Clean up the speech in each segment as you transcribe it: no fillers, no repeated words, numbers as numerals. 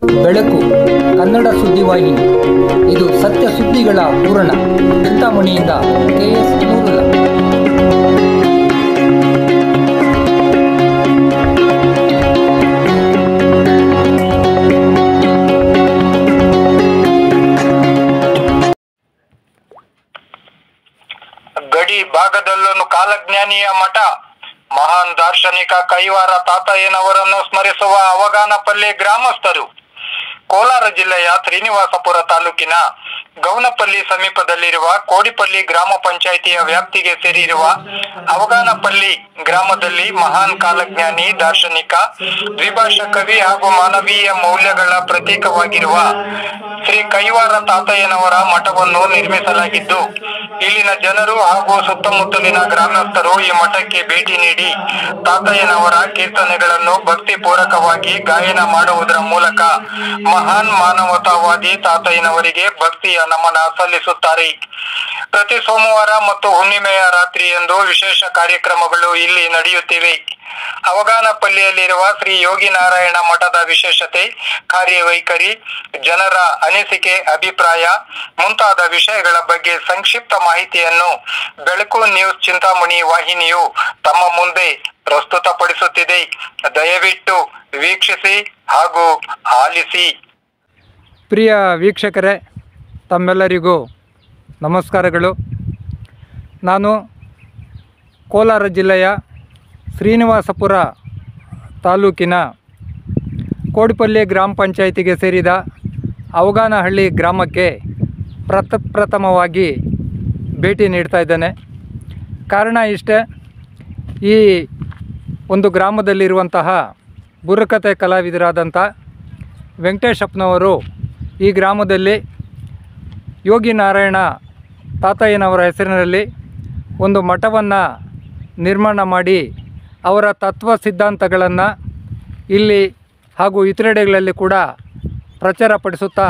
ಬೆಳಕು ಕನ್ನಡ ಸುದ್ದಿವಾಹಿನಿ. ಇದು ಸತ್ಯ ಸುದ್ದಿಗಳ ಪೂರಣ. ಚಿಂತಾಮಣಿಯಿಂದ KS ನೂರುಲ್ಲ. ಗಡಿ ಭಾಗದಲ್ಲೊಂದು ಕಾಲಜ್ಞಾನಿಯ ಮಠ. ಮಹಾನ್ ದಾರ್ಶನಿಕ ಕೈವಾರ ತಾತಯ್ಯನವರನ್ನು ಸ್ಮರಿಸುವ ಅವಗಾನಪಲ್ಲಿ ಗ್ರಾಮಸ್ಥರು. ಕೋಲಾರ ಜಿಲ್ಲೆಯ ಶ್ರೀನಿವಾಸಪುರ ತಾಲೂಕಿನ ಗೌನಪಲ್ಲಿ ಸಮೀಪದಲ್ಲಿರುವ ಕೋಡಿಪಲ್ಲಿ ಗ್ರಾಮ ಪಂಚಾಯಿತಿಯ ವ್ಯಾಪ್ತಿಗೆ ಸೇರಿರುವ ಅವಗಾನಪಲ್ಲಿ ಗ್ರಾಮದಲ್ಲಿ ಮಹಾನ್ ಕಾಲಜ್ಞಾನಿ, ದಾರ್ಶನಿಕ, ದ್ವಿಭಾಷಾ ಕವಿ ಹಾಗೂ ಮಾನವೀಯ ಮೌಲ್ಯಗಳ ಪ್ರತೀಕವಾಗಿರುವ ಶ್ರೀ ಕೈವಾರ ತಾತಯ್ಯನವರ ಮಠವನ್ನು ನಿರ್ಮಿಸಲಾಗಿದ್ದು, ಇಲ್ಲಿನ ಜನರು ಹಾಗೂ ಸುತ್ತಮುತ್ತಲಿನ ಗ್ರಾಮಸ್ಥರು ಈ ಮಠಕ್ಕೆ ಭೇಟಿ ನೀಡಿ ತಾತಯ್ಯನವರ ಕೀರ್ತನೆಗಳನ್ನು ಭಕ್ತಿಪೂರ್ವಕವಾಗಿ ಗಾಯನ ಮಾಡುವುದರ ಮೂಲಕ ಮಹಾನ್ ಮಾನವತಾವಾದಿ ತಾತಯ್ಯನವರಿಗೆ ಭಕ್ತಿಯ ನಮನ ಸಲ್ಲಿಸುತ್ತಾರೆ. ಪ್ರತಿ ಸೋಮವಾರ ಮತ್ತು ಹುಣ್ಣಿಮೆಯ ರಾತ್ರಿಯಂದು ವಿಶೇಷ ಕಾರ್ಯಕ್ರಮಗಳು ಇಲ್ಲಿ ನಡೆಯುತ್ತಿವೆ. ಅವಗಾನಪಲ್ಲಿಯಲ್ಲಿರುವ ಶ್ರೀ ಯೋಗಿ ನಾರಾಯಣ ಮಠದ ವಿಶೇಷತೆ, ಕಾರ್ಯವೈಖರಿ, ಜನರ ಅನಿಸಿಕೆ, ಅಭಿಪ್ರಾಯ ಮುಂತಾದ ವಿಷಯಗಳ ಬಗ್ಗೆ ಸಂಕ್ಷಿಪ್ತ ಮಾಹಿತಿಯನ್ನು ಬೆಳಕು ನ್ಯೂಸ್ ಚಿಂತಾಮಣಿ ವಾಹಿನಿಯು ತಮ್ಮ ಮುಂದೆ ಪ್ರಸ್ತುತಪಡಿಸುತ್ತಿದೆ. ದಯವಿಟ್ಟು ವೀಕ್ಷಿಸಿ ಹಾಗೂ ಆಲಿಸಿ. ಪ್ರಿಯ ವೀಕ್ಷಕರೇ, ತಮ್ಮೆಲ್ಲರಿಗೂ ನಮಸ್ಕಾರಗಳು. ನಾನು ಕೋಲಾರ ಜಿಲ್ಲೆಯ ಶ್ರೀನಿವಾಸಪುರ ತಾಲೂಕಿನ ಕೋಡಿಪಲ್ಲಿ ಗ್ರಾಮ ಪಂಚಾಯಿತಿಗೆ ಸೇರಿದ ಅವಗಾನಹಳ್ಳಿ ಗ್ರಾಮಕ್ಕೆ ಪ್ರಥಮವಾಗಿ ಭೇಟಿ ನೀಡ್ತಾ ಇದ್ದೇನೆ. ಕಾರಣ ಇಷ್ಟೇ, ಈ ಒಂದು ಗ್ರಾಮದಲ್ಲಿರುವಂತಹ ಬುರ್ರಕಥೆ ಕಲಾವಿದರಾದಂಥ ವೆಂಕಟೇಶಪ್ಪನವರು ಈ ಗ್ರಾಮದಲ್ಲಿ ಯೋಗಿ ನಾರಾಯಣ ತಾತಯ್ಯನವರ ಹೆಸರಿನಲ್ಲಿ ಒಂದು ಮಠವನ್ನು ನಿರ್ಮಾಣ ಮಾಡಿ ಅವರ ತತ್ವ ಸಿದ್ಧಾಂತಗಳನ್ನು ಇಲ್ಲಿ ಹಾಗೂ ಇತರೆಡೆಗಳಲ್ಲಿ ಕೂಡ ಪ್ರಚಾರಪಡಿಸುತ್ತಾ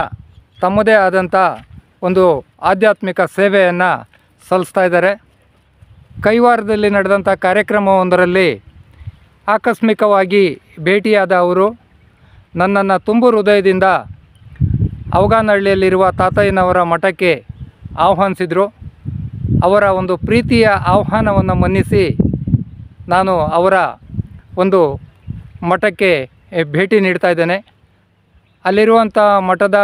ತಮ್ಮದೇ ಆದಂಥ ಒಂದು ಆಧ್ಯಾತ್ಮಿಕ ಸೇವೆಯನ್ನು ಸಲ್ಲಿಸ್ತಾ ಇದ್ದಾರೆ. ಕೈವಾರದಲ್ಲಿ ನಡೆದಂಥ ಕಾರ್ಯಕ್ರಮವೊಂದರಲ್ಲಿ ಆಕಸ್ಮಿಕವಾಗಿ ಭೇಟಿಯಾದ ಅವರು ನನ್ನನ್ನು ತುಂಬು ಹೃದಯದಿಂದ ಅವಗಾನಹಳ್ಳಿಯಲ್ಲಿರುವ ತಾತಯ್ಯನವರ ಮಠಕ್ಕೆ ಆಹ್ವಾನಿಸಿದರು. ಅವರ ಒಂದು ಪ್ರೀತಿಯ ಆಹ್ವಾನವನ್ನು ಮನ್ನಿಸಿ ನಾನು ಅವರ ಒಂದು ಮಠಕ್ಕೆ ಭೇಟಿ ನೀಡ್ತಾ ಇದ್ದೇನೆ. ಅಲ್ಲಿರುವಂಥ ಮಠದ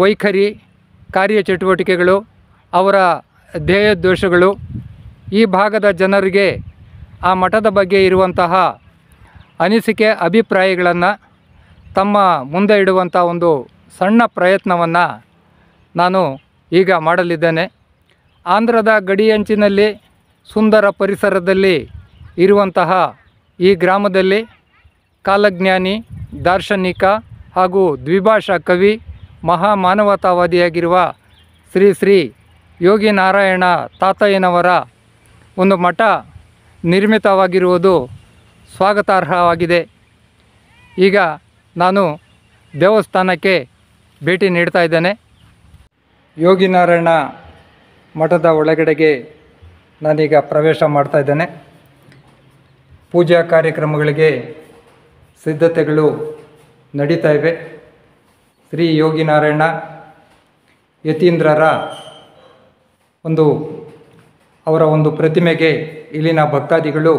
ವೈಖರಿ, ಕಾರ್ಯಚಟುವಟಿಕೆಗಳು, ಅವರ ಧ್ಯೇಯೋದ್ದೇಶಗಳು, ಈ ಭಾಗದ ಜನರಿಗೆ ಆ ಮಠದ ಬಗ್ಗೆ ಇರುವಂತಹ ಅನಿಸಿಕೆ, ಅಭಿಪ್ರಾಯಗಳನ್ನು ತಮ್ಮ ಮುಂದೆ ಇಡುವಂಥ ಒಂದು ಸಣ್ಣ ಪ್ರಯತ್ನವನ್ನು ನಾನು ಈಗ ಮಾಡಲಿದ್ದೇನೆ. ಆಂಧ್ರದ ಗಡಿಯಂಚಿನಲ್ಲಿ ಸುಂದರ ಪರಿಸರದಲ್ಲಿ ಇರುವಂತಹ ಈ ಗ್ರಾಮದಲ್ಲಿ ಕಾಲಜ್ಞಾನಿ, ದಾರ್ಶನಿಕ ಹಾಗೂ ದ್ವಿಭಾಷಾ ಕವಿ, ಮಹಾಮಾನವತಾವಾದಿಯಾಗಿರುವ ಶ್ರೀ ಶ್ರೀ ಯೋಗಿ ನಾರಾಯಣ ತಾತಯ್ಯನವರ ಒಂದು ಮಠ ನಿರ್ಮಿತವಾಗಿರುವುದು ಸ್ವಾಗತಾರ್ಹವಾಗಿದೆ. ಈಗ ನಾನು ದೇವಸ್ಥಾನಕ್ಕೆ ಭೇಟಿ ನೀಡ್ತಾ ಇದ್ದೇನೆ. ಯೋಗಿ ನಾರಾಯಣ ಮಠದ ಒಳಗಡೆಗೆ ನಾನೀಗ ಪ್ರವೇಶ ಮಾಡ್ತಾ ಇದ್ದೇನೆ. ಪೂಜಾ ಕಾರ್ಯಕ್ರಮಗಳಿಗೆ ಸಿದ್ಧತೆಗಳು ನಡೀತಾ ಇವೆ. ಶ್ರೀ ಯೋಗಿ ನಾರಾಯಣ ಯತೀಂದ್ರರ ಅವರ ಒಂದು ಪ್ರತಿಮೆಗೆ ಇಲ್ಲಿನ ಭಕ್ತಾದಿಗಳು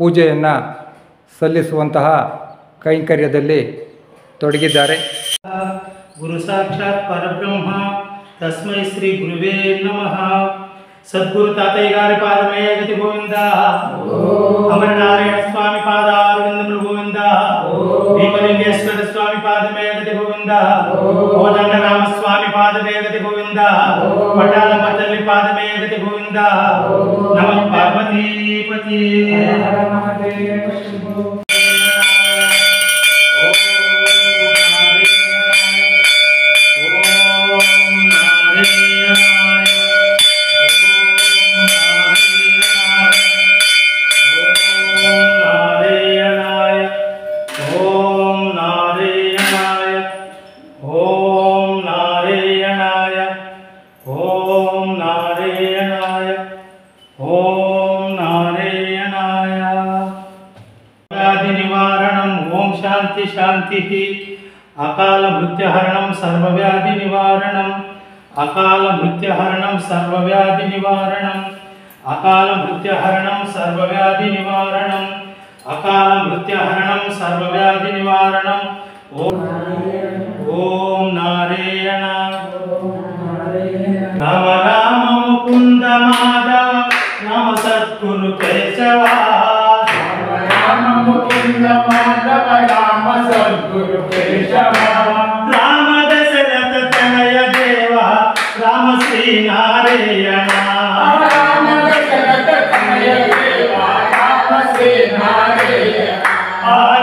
ಪೂಜೆಯನ್ನು ಸಲ್ಲಿಸುವಂತಹ ಕೈಂಕರ್ಯದಲ್ಲಿ ತೊಡಗಿದ್ದಾರೆ. ಗುರು ಸಾಕ್ಷಾತ್ ಪರಬ್ರಹ್ಮ ತಸ್ಮೈ ಶ್ರೀ ಗುರುವೇ ನಮಃ. ಸದ್ಗುರು ತಾತಯ್ಯ గారి పాదమే గతి గోవింద. అమరనారాయణ స్వామి పాదారవిందములు గోవింద. భీమలింగేశ్వర స్వామి పాదమే గతి గోవింద. కోదండ రామ స్వామి పాదమే గతి గోవింద. పటాలమ్మ తల్లి పాదమే గతి గోవింద. నమః పార్వతీపతి. शांति అకాల మృత్యుహరణం సర్వవ్యాధి నివారణం అకాల మృత్యుహరణం సర్వవ్యాధి నివారణం అకాల మృత్యుహరణం సర్వవ్యాధి నివారణం అకాల మృత్యుహరణం సర్వవ్యాధి నివారణం ఓం నారాయణ రామ రామ ముకుంద మాధవ రామ సద్గురు కేశవ రామ ముకుంద మాధవ రామ సద్గురు కేశవ రామ దశరథ తనయ దేవ రామ శ్రీ నారాయణ రామ దశరథ తనయ దేవ రామ శ్రీ నారాయణ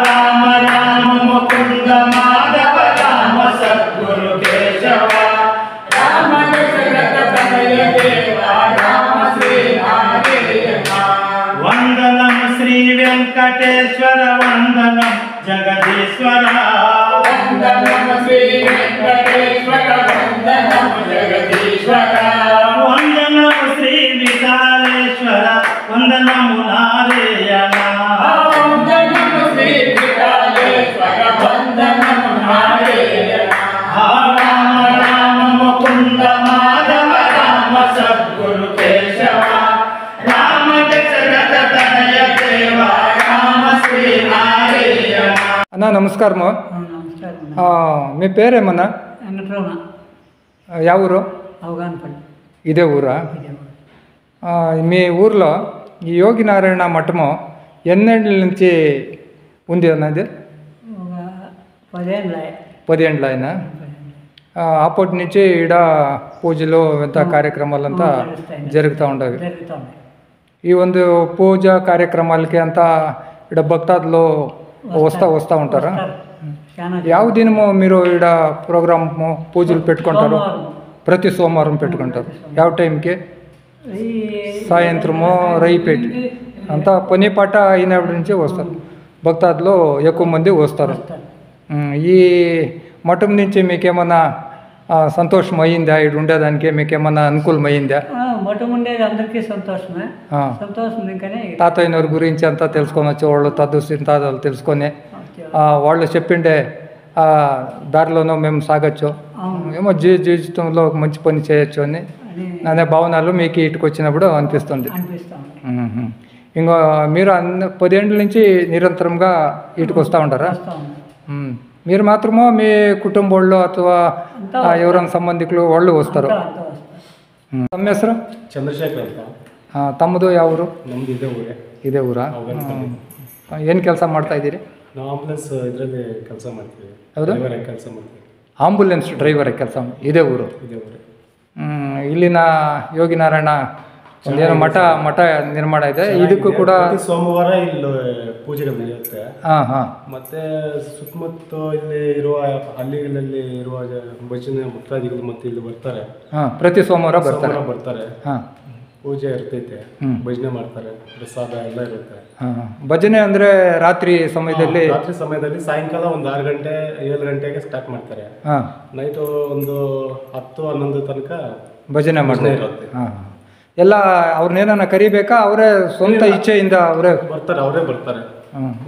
రామ రామ ముకుంద మాధవ రామ సద్గురు కేశవ రామ దశరథ తనయ దేవ రామ శ్రీ నారాయణ వందనం శ్రీ వెంకటేశ్వర వందనం జగదీశ్వర వందనం శ్రీ వెంకటేశ్వర వందనం జగదీశ్వర వందనం శ్రీ విశాలేశ్వర వందనము నారాయణ వందనం శ్రీ విఠలేశ్వర వందనం నారాయణ రామ రామ ముకుంద మాధవ రామ సద్గురు కేశవ రామ దశరథ తనయ దేవ రామ శ్రీ నారాయణ. అన్న నమస్కారము. నమస్కారం. మీ పేరేమన్నా? వెంకటరమణ, ಯಾವ ఊరు? అవగానపల్లి. ఇదే ఊరా? మీ ఊర్లో ఈ యోగి నారాయణ మఠము ఎన్నేళ్ళ నుంచి ఉంది అన్నది? ఒక 10 ఏళ్ళ. 10 ఏళ్ళ ఆయన. అప్పటి నుంచి ఈడ పూజలు ఇంత కార్యక్రమాలంతా జరుగుతూ ఉండేవి. జరుగుతూ ఉన్నాయి. ఈ ಒಂದು పూజా కార్యక్రమాలకి అంతా ఈడ భక్తాదులు వస్తూ ఉంటారా? వస్తారు. చాలా ಯಾವ ದಿನమో మీరు ఈడ ప్రోగ్రాము పూజలు పెట్టుకుంటారు? సోమవారం. ప్రతి సోమవారం పెట్టుకుంటారు. ಯಾವ టైంకి? ఈ సాయంత్రము రైపేట్ అంతా పని పాట అయినప్పటి నుంచి వస్తారు భక్తాదులు, ఎక్కువ మంది వస్తారు. వస్తారు. ఈ మఠం నుంచి మీకేమన్నా సంతోషం అయ్యిందా? ఇటు ఉండేదానికి మీకేమన్నా అనుకూలం అయ్యిందా? మఠం ఉండేది అందరికీ సంతోషమే. సంతోషం ఇంకనే తాతయ్యనవారి గురించి అంతా తెలుసుకొనొచ్చు, వాళ్ళు తాతలు తెలుసుకొని వాళ్ళు చెప్పిండే దారిలోనూ మేము సాగచ్చు, ఏమో జీవితంలో ఒక మంచి పని చేయొచ్చు అని అనే భావనలు మీకు ఇటుకు వచ్చినప్పుడు అనిపిస్తుంది. అనిపిస్తాం. ఇంకో మీరు 10 ఏళ్ళ నుంచి నిరంతరంగా ఇటుకు వస్తూ ఉంటారా? వస్తూ ఉన్నాం. మీరు మాత్రమో మీ కుటుంబ వాళ్ళు ಅಥವಾ ఎవరైనా సంబంధికులు వాళ్ళు వస్తారు? అంతా వస్తాం. తಮ್ಮ ಹೆಸರು? ಚಂದ್ರಶೇಖರ್ ಅಂತ. ತಮ್ಮದು ಯಾವ ಊರು? ನಮ್ದು ಇದೇ ಊರೇ. ಇದೇ ಊರಾ? ಏನು ಕೆಲಸ ಮಾಡ್ತಾ ಇದ್ದೀರಿ? ನಾವು ಆಂಬುಲೆನ್ಸ್ ಇದರಲ್ಲಿ ಕೆಲಸ ಮಾಡ್ತೀವಿ. ಹೌದಾ? ಕೆಲಸ ಮಾಡ್ತೀವಿ. ಆಂಬುಲೆನ್ಸ್ ಡ್ರೈವರ್ ಕೆಲಸ. ಇದೇ ಊರು? ಇದೇ ಊರೇ. ಇಲ್ಲಿನ ಯೋಗಿ ನಾರಾಯಣ ಒಂದೇನೋ ಮಠ ನಿರ್ಮಾಣ ಇದೆ. ಇದಕ್ಕೂ ಕೂಡ ಸೋಮವಾರ ಇಲ್ಲಿ ಪೂಜೆಗಳು ನಡೆಯುತ್ತೆ. ಹಾಂ. ಮತ್ತೆ ಸುತ್ತಮುತ್ತ ಇಲ್ಲಿ ಇರುವ ಹಳ್ಳಿಗಳಲ್ಲಿ ಇರುವ ಭಜನೆ ಭಕ್ತಾದಿಗಳು ಮತ್ತೆ ಇಲ್ಲಿ ಬರ್ತಾರೆ. ಪ್ರತಿ ಸೋಮವಾರ ಬರ್ತಾರೆ. ಹಾಂ, ಪೂಜೆ ಇರ್ತೈತೆ, ಭಜನೆ ಮಾಡ್ತಾರೆ, ಪ್ರಸಾದ ಎಲ್ಲ ಇರುತ್ತೆ. ಭಜನೆ ಅಂದರೆ ರಾತ್ರಿ ಸಮಯದಲ್ಲಿ ಸಾಯಂಕಾಲ ಒಂದು 6 ಗಂಟೆ 7 ಗಂಟೆಗೆ ಸ್ಟಾರ್ಟ್ ಮಾಡ್ತಾರೆ. ನೈಟು ಒಂದು 10-11 ತನಕ ಭಜನೆ ಮಾಡ್ತಾರೆ. ಇರುತ್ತೆ. ಎಲ್ಲ ಅವ್ರನ್ನೇನ ಕರಿಬೇಕಾ? ಅವರೇ ಸ್ವಂತ ಇಚ್ಛೆಯಿಂದ ಅವರೇ ಬರ್ತಾರೆ.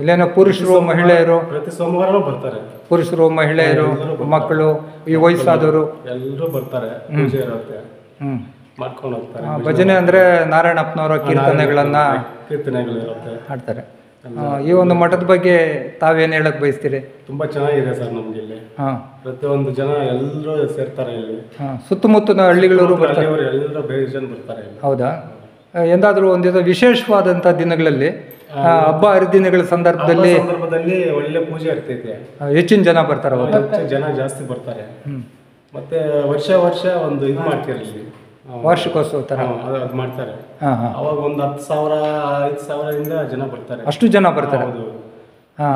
ಇಲ್ಲೇನೋ ಪುರುಷರು ಮಹಿಳೆಯರು? ಪ್ರತಿ ಸೋಮವಾರನೂ ಬರ್ತಾರೆ. ಪುರುಷರು ಮಹಿಳೆಯರು ಮಕ್ಕಳು ಈ ವಯಸ್ಸಾದವರು ಎಲ್ಲರೂ ಬರ್ತಾರೆ. ಪೂಜೆ ಇರುತ್ತೆ, ಮಾಡ್ಕೊಂಡು ಹೋಗ್ತಾರೆ. ಭಜನೆ ಅಂದ್ರೆ ನಾರಾಯಣಪ್ಪನವರ ಕೀರ್ತನೆಗಳನ್ನ ಕೀರ್ತನೆಗಳು ಇರುತ್ತೆ, ಹಾಡ್ತಾರೆ. ಈ ಒಂದು ಮಠದ ಬಗ್ಗೆ ತಾವೇನು ಹೇಳಕ್ ಬಯಸ್ತೀರಿ? ತುಂಬಾ ಚೆನ್ನಾಗಿದೆ ಸರ್. ನಮ್ಗೆ ಇಲ್ಲಿ ಪ್ರತಿಯೊಂದು ಜನ ಎಲ್ಲರೂ ಸೇರ್ತಾರೆ. ಇಲ್ಲಿ ಸುತ್ತಮುತ್ತಲ ಹಳ್ಳಿಗಳವರು ಬರ್ತಾರೆ, ಎಲ್ಲರೂ ಬೇರೆ ಜನ ಬರ್ತಾರೆ. ಹೌದಾ? ಎಂದಾದ್ರೂ ಒಂದು ವಿಶೇಷವಾದಂಥ ದಿನಗಳಲ್ಲಿ ಹಬ್ಬ ಹರಿದಿನಗಳ ಸಂದರ್ಭದಲ್ಲಿ ಒಳ್ಳೆ ಪೂಜೆ ಇರ್ತೈತೆ, ಹೆಚ್ಚಿನ ಜನ ಬರ್ತಾರೆ. ಜನ ಜಾಸ್ತಿ ಬರ್ತಾರೆ. ಮತ್ತೆ ವರ್ಷ ಒಂದು ಇದು ಮಾಡ್ತಾರೆ ಇಲ್ಲಿ, ವಾರ್ಷಿಕೋತ್ಸವ ತರ ಅದು ಮಾಡ್ತಾರೆ. ಅವಾಗ ಒಂದು 10,000 5,000 ಜನ ಬರ್ತಾರೆ. ಅಷ್ಟು ಜನ ಬರ್ತಾರೆ.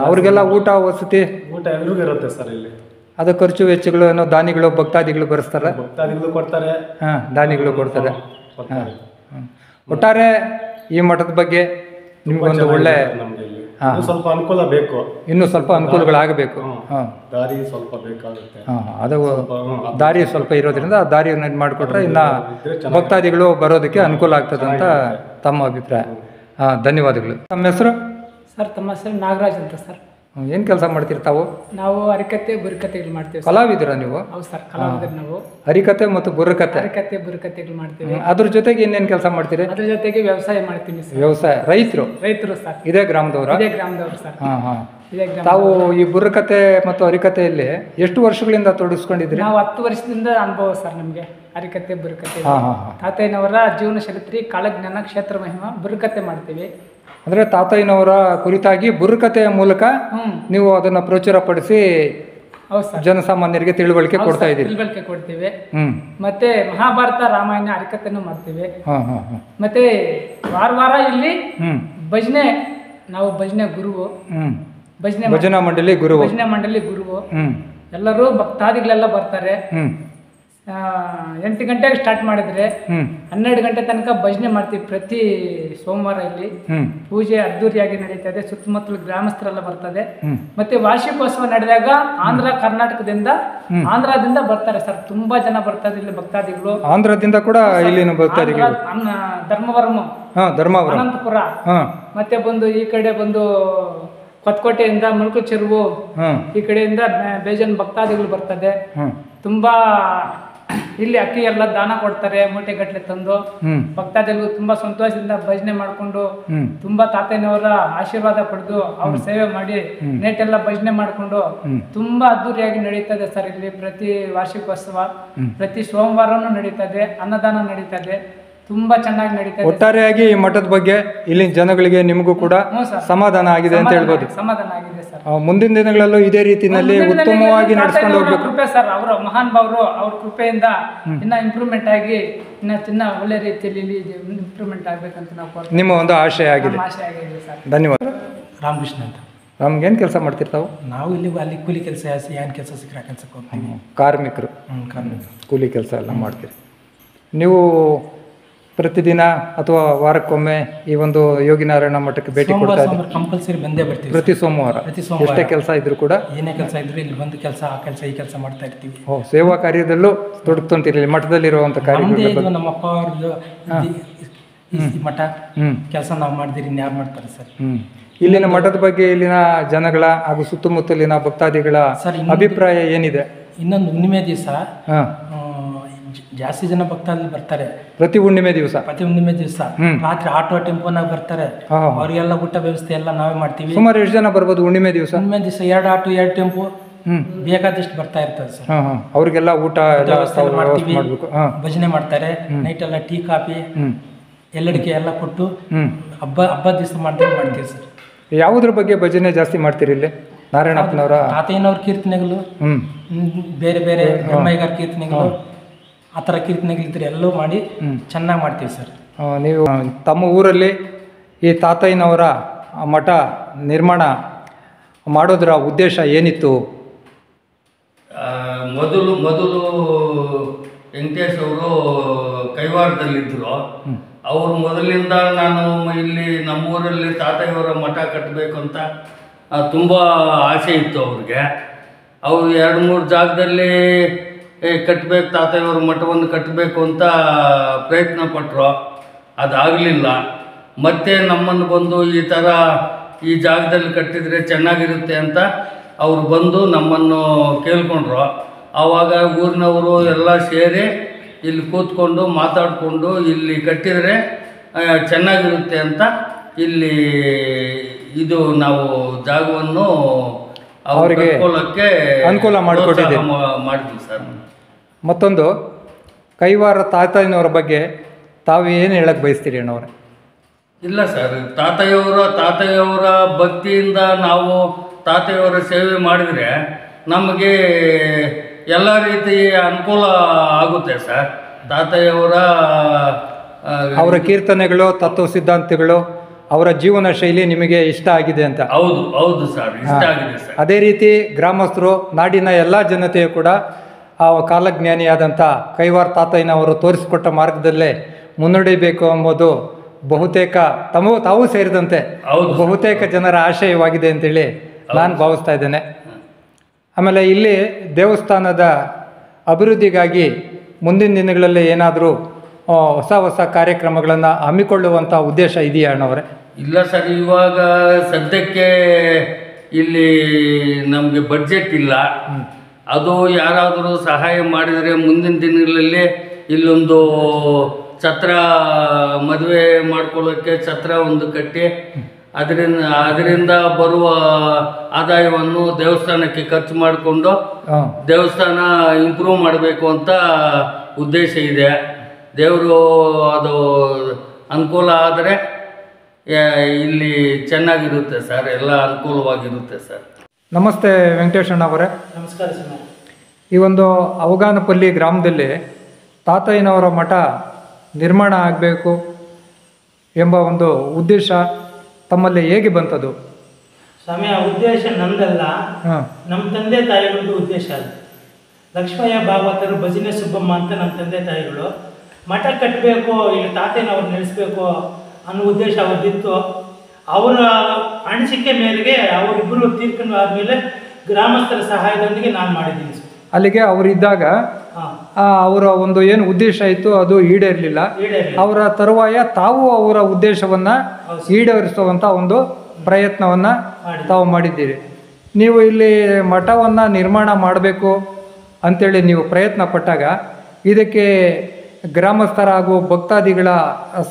ಅವ್ರಿಗೆಲ್ಲ ಊಟ ವಸತಿ ಎಲ್ರಿಗೂ ಇರುತ್ತೆ ಸರ್ ಇಲ್ಲಿ. ಅದು ಖರ್ಚು ವೆಚ್ಚಗಳು ಏನೋ ದಾನಿಗಳು ಭಕ್ತಾದಿಗಳು ಬರೆಸ್ತಾರೆ. ಭಕ್ತಾದಿಗಳು ಕೊಡ್ತಾರೆ, ದಾನಿಗಳು ಕೊಡ್ತಾರೆ. ಒಟ್ಟಾರೆ ಈ ಮಠದ ಬಗ್ಗೆ ನಿಮ್ಗೊಂದು ಒಳ್ಳೆ ಸ್ವಲ್ಪ ಅನುಕೂಲ ಬೇಕು, ಇನ್ನೂ ಸ್ವಲ್ಪ ಅನುಕೂಲಗಳಾಗಬೇಕು. ದಾರಿ ಸ್ವಲ್ಪ ಬೇಕಾಗುತ್ತೆ. ಅದು ದಾರಿ ಸ್ವಲ್ಪ ಇರೋದ್ರಿಂದ ಆ ದಾರಿಯನ್ನು ಮಾಡಿಕೊಟ್ರೆ ಇನ್ನು ಭಕ್ತಾದಿಗಳು ಬರೋದಕ್ಕೆ ಅನುಕೂಲ ಆಗ್ತದೆ ಅಂತ ತಮ್ಮ ಅಭಿಪ್ರಾಯ. ಧನ್ಯವಾದಗಳು. ತಮ್ಮ ಹೆಸರು? ಸರ್, ತಮ್ಮ ಹೆಸರು ನಾಗರಾಜ್ ಅಂತ ಸರ್. ಏನು ಕೆಲಸ ಮಾಡ್ತೀರಿ ತಾವು? ನಾವು ಹರಿಕತೆ ಬುರುಕತೆಗಳು ಮಾಡ್ತೀವಿ. ಕಲಾವಿದರ ನೀವು? ಹೌದು ಸರ್, ಕಲಾವಿದರು ನಾವು. ಹರಿಕತೆ ಮತ್ತು ಬುರ್ರಕತೆ. ಹರಿಕತೆ ಬುರುಕತೆಗಳು ಮಾಡ್ತೀವಿ. ಅದ್ರ ಜೊತೆಗೆ ಇನ್ನೇನು ಕೆಲಸ ಮಾಡ್ತೀರಿ? ಅದ್ರ ಜೊತೆಗೆ ವ್ಯವಸಾಯ ಮಾಡ್ತೀನಿ ಸರ್. ವ್ಯವಸಾಯ, ರೈತರು ಸರ್. ಇದೇ ಗ್ರಾಮದವರು? ಇದೇ ಗ್ರಾಮದವರು ಸರ್. ಇದೇ ಗ್ರಾಮ. ತಾವು ಈ ಬುರ್ರಕತೆ ಮತ್ತು ಹರಿಕತೆಯಲ್ಲಿ ಎಷ್ಟು ವರ್ಷಗಳಿಂದ ತೊಡಗಿಸ್ಕೊಂಡಿದ್ರಿ? ನಾವು 10 ವರ್ಷದಿಂದ ಅನುಭವ ಸರ್ ನಮಗೆ ಹರಿಕತೆ ಬುರುಕತೆ. ತಾತಯ್ಯನವರ ಜೀವನ ಚರಿತ್ರೆ, ಕಾಲಜ್ಞಾನ, ಕ್ಷೇತ್ರ ಮಹಿಮಾ, ಬುರುಕತೆ ಮಾಡ್ತೀವಿ. ಅಂದ್ರೆ ತಾತಯ್ಯನವರ ಕುರಿತಾಗಿ ಬುರ್ರಕತೆಯ ಮೂಲಕ ನೀವು ಅದನ್ನ ಪ್ರಚುರಪಡಿಸಿ ಜನಸಾಮಾನ್ಯರಿಗೆ ತಿಳುವಳಿಕೆ ಕೊಡ್ತಾ ಇದ್ದೀವಿ. ತಿಳುವಳಿಕೆ ಕೊಡ್ತೀವಿ. ಮತ್ತೆ ಮಹಾಭಾರತ, ರಾಮಾಯಣ, ಹರಿಕತೆನೂ ಮಾಡ್ತೀವಿ. ಮತ್ತೆ ವಾರ ಇಲ್ಲಿ ಭಜನೆ, ನಾವು ಭಜನೆ ಗುರುವು, ಭಜನಾ ಮಂಡಳಿ ಗುರುವು. ಭಜನೆ ಮಂಡಳಿ ಗುರುವು. ಎಲ್ಲರೂ ಭಕ್ತಾದಿಗಳೆಲ್ಲ ಬರ್ತಾರೆ. 8 ಗಂಟೆಗೆ ಸ್ಟಾರ್ಟ್ ಮಾಡಿದ್ರೆ 12 ಗಂಟೆ ತನಕ ಭಜನೆ ಮಾಡ್ತೀವಿ ಪ್ರತಿ ಸೋಮವಾರ. ಇಲ್ಲಿ ಪೂಜೆ ಅದ್ದೂರಿಯಾಗಿ ನಡೀತದೆ. ಸುತ್ತಮುತ್ತಲ ಗ್ರಾಮಸ್ಥರೆಲ್ಲ ಬರ್ತದೆ. ಮತ್ತೆ ವಾರ್ಷಿಕೋತ್ಸವ ನಡೆದಾಗ ಆಂಧ್ರದಿಂದ ಬರ್ತಾರೆ ಸರ್. ತುಂಬಾ ಜನ ಬರ್ತಾರೆ ಇಲ್ಲಿ ಭಕ್ತಾದಿಗಳು. ಆಂಧ್ರದಿಂದ ಕೂಡ ಇಲ್ಲಿನ ಭಕ್ತಾದಿಗಳು. ಧರ್ಮವರಂ, ಅನಂತಪುರ, ಮತ್ತೆ ಬಂದು ಈ ಕಡೆ ಬಂದು ಕೊತ್ಕೋಟೆಯಿಂದ, ಮುಲ್ಕು ಚೆರುವು, ಈ ಕಡೆಯಿಂದ ಬೇಜನ್ ಭಕ್ತಾದಿಗಳು ಬರ್ತದೆ. ತುಂಬಾ ಇಲ್ಲಿ ಅಕ್ಕಿ ಎಲ್ಲ ದಾನ ಕೊಡ್ತಾರೆ, ಮೂಟೆಗಟ್ಟಲೆ ತಂದು. ಭಕ್ತಾದಿಗಳು ತುಂಬಾ ಸಂತೋಷದಿಂದ ಭಜನೆ ಮಾಡ್ಕೊಂಡು, ತುಂಬಾ ತಾತಯ್ಯನವರ ಆಶೀರ್ವಾದ ಪಡೆದು ಅವ್ರ ಸೇವೆ ಮಾಡಿ ನೆಟ್ಟೆಲ್ಲ ಭಜನೆ ಮಾಡ್ಕೊಂಡು ತುಂಬಾ ಅದ್ದೂರಿಯಾಗಿ ನಡೀತದೆ ಸರ್. ಇಲ್ಲಿ ಪ್ರತಿ ವಾರ್ಷಿಕೋತ್ಸವ ಪ್ರತಿ ಸೋಮವಾರನೂ ನಡೀತದೆ. ಅನ್ನದಾನ ನಡೀತದೆ. ತುಂಬಾ ಚೆನ್ನಾಗಿ ನಡೀತದೆ. ಒಟ್ಟಾರೆಯಾಗಿ ಈ ಮಠದ ಬಗ್ಗೆ ಇಲ್ಲಿನ ಜನಗಳಿಗೆ ನಿಮಗೂ ಕೂಡ ಸಮಾಧಾನ ಆಗಿದೆ ಅಂತ ಹೇಳ್ಬೋದು. ಸಮಾಧಾನ ಆಗಿದೆ ಸರ್. ಮುಂದಿನ ದಿನಗಳಲ್ಲೂ ಇದೇ ರೀತಿಯಲ್ಲಿ ಉತ್ತಮವಾಗಿ ನಡೆಸ್ಕೊಂಡು ಹೋಗ್ಬೇಕು. ಕೃಪೆ ಸರ್, ಅವರ ಮಹಾನ್ ಭಾವರು ಅವ್ರ ಕೃಪೆಯಿಂದ ಇನ್ನ ಇಂಪ್ರೂವ್ಮೆಂಟ್ ಆಗಿ ಇನ್ನ ಒಳ್ಳೆ ರೀತಿಯಲ್ಲಿ ಇಲ್ಲಿ ಇಂಪ್ರೂವ್ಮೆಂಟ್ ಆಗ್ಬೇಕಂತ ನಾವು ನಿಮ್ಮ ಒಂದು ಆಶಯ ಆಗಿದೆ. ಧನ್ಯವಾದ. ರಾಮಕೃಷ್ಣ ಅಂತ. ನಮ್ಗೆ ಏನು ಕೆಲಸ ಮಾಡ್ತಿರ್ತಾವು? ನಾವು ಇಲ್ಲಿ ಅಲ್ಲಿ ಕೂಲಿ ಕೆಲಸ, ಏನು ಕೆಲಸ ಸಿಕ್ಕರೆ ಕೆಲಸಕ್ಕೆ ಹೋಗ್ತೀವಿ. ಕಾರ್ಮಿಕರು ಕೂಲಿ ಕೆಲಸ ಎಲ್ಲ ಮಾಡ್ತೀರಿ ನೀವು? ಪ್ರತಿದಿನ ಅಥವಾ ವಾರಕ್ಕೊಮ್ಮೆ ಈ ಒಂದು ಯೋಗಿನಾರಾಯಣ ಮಠಕ್ಕೆ ಭೇಟಿ ಕೊಡ್ತಾ ಇದ್ದೀವಿ? ಕಂಪಲ್ಸರಿ ಬಂದೇ ಬರ್ತೀವಿ ಪ್ರತಿ ಸೋಮವಾರ. ಎಷ್ಟೇ ಕೆಲಸ ಇದ್ರು ಕೂಡ, ಏನೇ ಕೆಲಸ ಇದ್ರು ಇಲ್ಲಿ ಬಂದು ಕೆಲಸ, ಆ ಕೆಲಸ, ಈ ಕೆಲಸ ಮಾಡ್ತಾ ಇರ್ತೀವಿ. ಸೇವಾ ಕಾರ್ಯದಲ್ಲೂ ತೊಡಗ್ತಂತೀರಿ ಮಠದಲ್ಲಿರುವಂಥ ಕಾರ್ಯ? ನಮ್ಮ ಅಪ್ಪ ಅವ್ರದ್ದು ಮಠ ಕೆಲಸ ನಾವು ಮಾಡಿದಿರಿ, ಇನ್ಯಾರು ಮಾಡ್ತಾರೆ ಸರ್? ಇಲ್ಲಿನ ಮಠದ ಬಗ್ಗೆ ಇಲ್ಲಿನ ಜನಗಳ ಹಾಗೂ ಸುತ್ತಮುತ್ತಲಿನ ಭಕ್ತಾದಿಗಳ ಅಭಿಪ್ರಾಯ ಏನಿದೆ? ಇನ್ನೊಂದು ಹುಣ್ಣಿಮೆ ದಿವಸ ಜಾಸ್ತಿ ಜನ ಭಕ್ತಾದಿಗಳು ಬರ್ತಾರೆ. ಪ್ರತಿ ಹುಣ್ಣಿಮೆ ದಿವಸ ರಾತ್ರಿ ಆಟೋ ಟೆಂಪೋನಾಗ ಬರ್ತಾರೆ. ಅವ್ರಿಗೆಲ್ಲ ಊಟ ವ್ಯವಸ್ಥೆ ಎಲ್ಲ ನಾವೇ ಮಾಡ್ತೀವಿ. ಸುಮಾರು ಎಷ್ಟು ಜನ ಬರ್ಬೋದು ಹುಣ್ಣಿಮೆ ದಿವಸ? 2 ಆಟೋ 2 ಟೆಂಪೋ ಬೇಕಾದಷ್ಟು ಬರ್ತಾ ಇರ್ತದೆ ಸರ್. ಅವ್ರಿಗೆಲ್ಲ ಊಟ ಮಾಡ್ತೀವಿ. ಭಜನೆ ಮಾಡ್ತಾರೆ. ನೈಟ್ ಎಲ್ಲ ಟೀ, ಕಾಫಿ, ಎಲ್ಲಡಿಕೆ ಎಲ್ಲ ಕೊಟ್ಟು ಹಬ್ಬ ದಿವಸ ಮಾಡ್ತೀವಿ ಸರ್. ಯಾವುದ್ರ ಬಗ್ಗೆ ಭಜನೆ ಜಾಸ್ತಿ ಮಾಡ್ತೀರಿ ಇಲ್ಲಿ? ನಾರಾಯಣಪ್ಪನವರ, ತಾತಯ್ಯನವ್ರ ಕೀರ್ತನೆಗಳು, ಬೇರೆ ಬೇರೆ ಬ್ರಹ್ಮಯ್ಯಗಾರ ಕೀರ್ತನೆಗಳು, ಆ ಥರ ಕೀರ್ತನೆಗಳಿದ್ರೆ ಎಲ್ಲವೂ ಮಾಡಿ ಚೆನ್ನಾಗಿ ಮಾಡ್ತೀವಿ ಸರ್. ನೀವು ತಮ್ಮ ಊರಲ್ಲಿ ಈ ತಾತಯ್ಯನವರ ಮಠ ನಿರ್ಮಾಣ ಮಾಡೋದರ ಉದ್ದೇಶ ಏನಿತ್ತು? ಮೊದಲು ವೆಂಕಟೇಶ್ ಅವರು ಕೈವಾರದಲ್ಲಿದ್ದರು. ಅವರು ಮೊದಲಿಂದ ನಾನು ಇಲ್ಲಿ ನಮ್ಮೂರಲ್ಲಿ ತಾತಯ್ಯವರ ಮಠ ಕಟ್ಟಬೇಕು ಅಂತ ತುಂಬ ಆಸೆ ಇತ್ತು ಅವ್ರಿಗೆ. ಅವರು 2-3 ಜಾಗದಲ್ಲಿ ಕಟ್ಟಬೇಕು, ತಾತಯ್ಯವರ ಮಠವನ್ನು ಕಟ್ಟಬೇಕು ಅಂತ ಪ್ರಯತ್ನ ಪಟ್ಟರು. ಅದಾಗಲಿಲ್ಲ. ಮತ್ತೆ ನಮ್ಮನ್ನು ಬಂದು ಈ ಥರ ಈ ಜಾಗದಲ್ಲಿ ಕಟ್ಟಿದರೆ ಚೆನ್ನಾಗಿರುತ್ತೆ ಅಂತ ಅವರು ಬಂದು ನಮ್ಮನ್ನು ಕೇಳ್ಕೊಂಡ್ರು. ಆವಾಗ ಊರಿನವರು ಎಲ್ಲ ಸೇರಿ ಇಲ್ಲಿ ಕೂತ್ಕೊಂಡು ಮಾತಾಡಿಕೊಂಡು ಇಲ್ಲಿ ಕಟ್ಟಿದರೆ ಚೆನ್ನಾಗಿರುತ್ತೆ ಅಂತ ಇಲ್ಲಿ ಇದು ನಾವು ಜಾಗವನ್ನು ಅವರಿಗೆ ಅನುಕೂಲ ಮಾಡಿಕೊಟ್ಟಿದ್ದೀವಿ ಮಾಡಿದ್ವಿ ಸರ್. ಮತ್ತೊಂದು ಕೈವಾರ ತಾತಯ್ಯನವರ ಬಗ್ಗೆ ತಾವು ಏನು ಹೇಳಕ್ಕೆ ಬಯಸ್ತೀರಿ ಅಣ್ಣವ್ರೆ? ಇಲ್ಲ ಸರ್, ತಾತಯ್ಯವರ ಭಕ್ತಿಯಿಂದ ನಾವು ತಾತಯ್ಯವರ ಸೇವೆ ಮಾಡಿದರೆ ನಮಗೆ ಎಲ್ಲ ರೀತಿ ಅನುಕೂಲ ಆಗುತ್ತೆ ಸರ್. ಅವರ ಕೀರ್ತನೆಗಳು, ತತ್ವ ಸಿದ್ಧಾಂತಗಳು, ಅವರ ಜೀವನ ಶೈಲಿ ನಿಮಗೆ ಇಷ್ಟ ಆಗಿದೆ ಅಂತ? ಹೌದು ಸರ್, ಇಷ್ಟ ಆಗಿದೆ ಸರ್. ಅದೇ ರೀತಿ ಗ್ರಾಮಸ್ಥರು, ನಾಡಿನ ಎಲ್ಲ ಜನತೆಯು ಕೂಡ ಆ ಕಾಲಜ್ಞಾನಿಯಾದಂಥ ಕೈವಾರ ತಾತಯ್ಯನವರು ತೋರಿಸಿಕೊಟ್ಟ ಮಾರ್ಗದಲ್ಲೇ ಮುನ್ನಡೆಯಬೇಕು ಎಂಬುದು ಬಹುತೇಕ ತಾವು ಸೇರಿದಂತೆ ಬಹುತೇಕ ಜನರ ಆಶಯವಾಗಿದೆ ಅಂತೇಳಿ ನಾನು ಭಾವಿಸ್ತಾ ಇದ್ದೇನೆ. ಆಮೇಲೆ ಇಲ್ಲಿ ದೇವಸ್ಥಾನದ ಅಭಿವೃದ್ಧಿಗಾಗಿ ಮುಂದಿನ ದಿನಗಳಲ್ಲಿ ಏನಾದರೂ ಹೊಸ ಕಾರ್ಯಕ್ರಮಗಳನ್ನು ಹಮ್ಮಿಕೊಳ್ಳುವಂಥ ಉದ್ದೇಶ ಇದೆಯಾ ಅಣ್ಣವರೇ? ಇಲ್ಲ ಸರ್, ಇವಾಗ ಸದ್ಯಕ್ಕೆ ಇಲ್ಲಿ ನಮಗೆ ಬಡ್ಜೆಟ್ ಇಲ್ಲ. ಅದು ಯಾರಾದರೂ ಸಹಾಯ ಮಾಡಿದರೆ ಮುಂದಿನ ದಿನಗಳಲ್ಲಿ ಇಲ್ಲೊಂದು ಛತ್ರ ಮದುವೆ ಮಾಡ್ಕೊಳ್ಳೋಕ್ಕೆ ಛತ್ರ ಒಂದು ಕಟ್ಟಿ ಅದರಿಂದ ಬರುವ ಆದಾಯವನ್ನು ದೇವಸ್ಥಾನಕ್ಕೆ ಖರ್ಚು ಮಾಡಿಕೊಂಡು ದೇವಸ್ಥಾನ ಇಂಪ್ರೂವ್ ಮಾಡಬೇಕು ಅಂತ ಉದ್ದೇಶ ಇದೆ. ದೇವರು ಅದು ಅನುಕೂಲ ಆದರೆ ಇಲ್ಲಿ ಚೆನ್ನಾಗಿರುತ್ತೆ ಸರ್, ಎಲ್ಲ ಅನುಕೂಲವಾಗಿರುತ್ತೆ ಸರ್. ನಮಸ್ತೆ ವೆಂಕಟೇಶಣ್ಣ ಅವರೇ. ನಮಸ್ಕಾರ ಸರ್. ಈ ಒಂದು ಅವಗಾನಪಲ್ಲಿ ಗ್ರಾಮದಲ್ಲಿ ತಾತಯ್ಯನವರ ಮಠ ನಿರ್ಮಾಣ ಆಗಬೇಕು ಎಂಬ ಒಂದು ಉದ್ದೇಶ ತಮ್ಮಲ್ಲಿ ಹೇಗೆ ಬಂತದು? ಸ್ವಾಮಿ, ಆ ಉದ್ದೇಶ ನಮ್ದಲ್ಲ, ನಮ್ಮ ತಂದೆ ತಾಯಿಗಳದ್ದು ಉದ್ದೇಶ ಅದು. ಲಕ್ಷ್ಮಯ್ಯ ಭಾಗವತರು, ಭಜನೆ ಸುಬ್ಬಮ್ಮ ಅಂತ ನಮ್ಮ ತಂದೆ ತಾಯಿಗಳು ಮಠ ಕಟ್ಟಬೇಕು, ಇಲ್ಲಿ ತಾತಯ್ಯನವ್ರು ನೆಲೆಸಬೇಕು ಅನ್ನೋ ಉದ್ದೇಶ ಅವ್ರದ್ದಿತ್ತು. ಅವರ ಅನಿಸಿಕೆ ಮೇರೆಗೆ ಅವರಿಬ್ಬರು ತೀರ್ಕೊಂಡು ಆದಮೇಲೆ ಗ್ರಾಮಸ್ಥರ ಸಹಾಯದೊಂದಿಗೆ ನಾನು ಮಾಡಿದ್ದೀನಿ ಸರ್. ಅಲ್ಲಿಗೆ ಅವರಿದ್ದಾಗ ಅವರ ಒಂದು ಏನು ಉದ್ದೇಶ ಇತ್ತು ಅದು ಈಡೇರಲಿಲ್ಲ. ಅವರ ತರುವಾಯ ತಾವು ಅವರ ಉದ್ದೇಶವನ್ನು ಈಡೇರಿಸುವಂಥ ಒಂದು ಪ್ರಯತ್ನವನ್ನು ತಾವು ಮಾಡಿದ್ದೀರಿ. ನೀವು ಇಲ್ಲಿ ಮಠವನ್ನು ನಿರ್ಮಾಣ ಮಾಡಬೇಕು ಅಂಥೇಳಿ ನೀವು ಪ್ರಯತ್ನ ಪಟ್ಟಾಗ ಇದಕ್ಕೆ ಗ್ರಾಮಸ್ಥರ ಹಾಗೂ ಭಕ್ತಾದಿಗಳ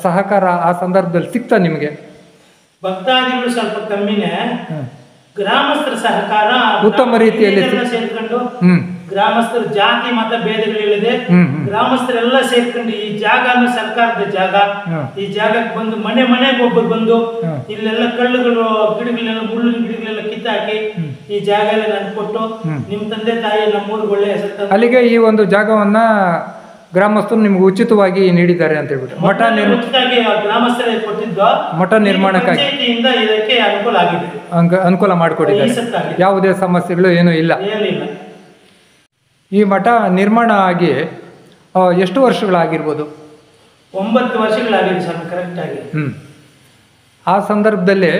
ಸಹಕಾರ ಆ ಸಂದರ್ಭದಲ್ಲಿ ಸಿಗ್ತಾ ನಿಮಗೆ? ಭಕ್ತಾದಿಗಳು ಸ್ವಲ್ಪ ಕಮ್ಮಿನೇ, ಗ್ರಾಮಸ್ಥರ ಸಹಕಾರ ಉತ್ತಮ ರೀತಿಯಲ್ಲಿ ಸೇರ್ಕೊಂಡು ಗ್ರಾಮಸ್ಥರ ಜಾತಿ ಮತ ಭೇದಗಳಿಲ್ಲದೆ ಗ್ರಾಮಸ್ಥರೆಲ್ಲ ಸೇರ್ಕೊಂಡು ಈ ಜಾಗ ಸರ್ಕಾರದ ಜಾಗ, ಈ ಜಾಗಕ್ಕೆ ಬಂದು ಮನೆಗೆ ಒಬ್ಬರು ಬಂದು ಇಲ್ಲೆಲ್ಲ ಕಳ್ಳುಗಳು ಗಿಡಗಳೆಲ್ಲ ಮುಳ್ಳಿನ ಗಿಡಗಳೆಲ್ಲ ಕಿತ್ತಾಕಿ ಈ ಜಾಗ ಎಲ್ಲ ನನ್ ಕೊಟ್ಟು ನಿಮ್ ತಂದೆ ತಾಯಿ ನಮ್ಮೂರಿಗೆ ಒಳ್ಳೆ ಹೆಸರು ಅಲ್ಲಿಗೆ ಈ ಒಂದು ಜಾಗವನ್ನ ಗ್ರಾಮಸ್ಥರು ನಿಮ್ಗೆ ಉಚಿತವಾಗಿ ನೀಡಿದ್ದಾರೆ ಅಂತ ಹೇಳ್ಬಿಟ್ಟು ಮಠ ಗ್ರಾಮಸ್ಥರೇ ಕೊಟ್ಟಿದ್ದು ಮಠ ನಿರ್ಮಾಣಕ್ಕಾಗಿ ಇದಕ್ಕೆ ಅನುಕೂಲ ಆಗಿದೆ, ಅನುಕೂಲ ಮಾಡಿಕೊಟ್ಟಿದ್ದಾರೆ. ಯಾವುದೇ ಸಮಸ್ಯೆಗಳು ಏನೂ ಇಲ್ಲ. ಈ ಮಠ ನಿರ್ಮಾಣ ಆಗಿ ಎಷ್ಟು ವರ್ಷಗಳಾಗಿರ್ಬೋದು? 9 ವರ್ಷಗಳಾಗಿದೆ ಸರ್, ಕರೆಕ್ಟ್ ಆಗಿ. ಆ ಸಂದರ್ಭದಲ್ಲಿ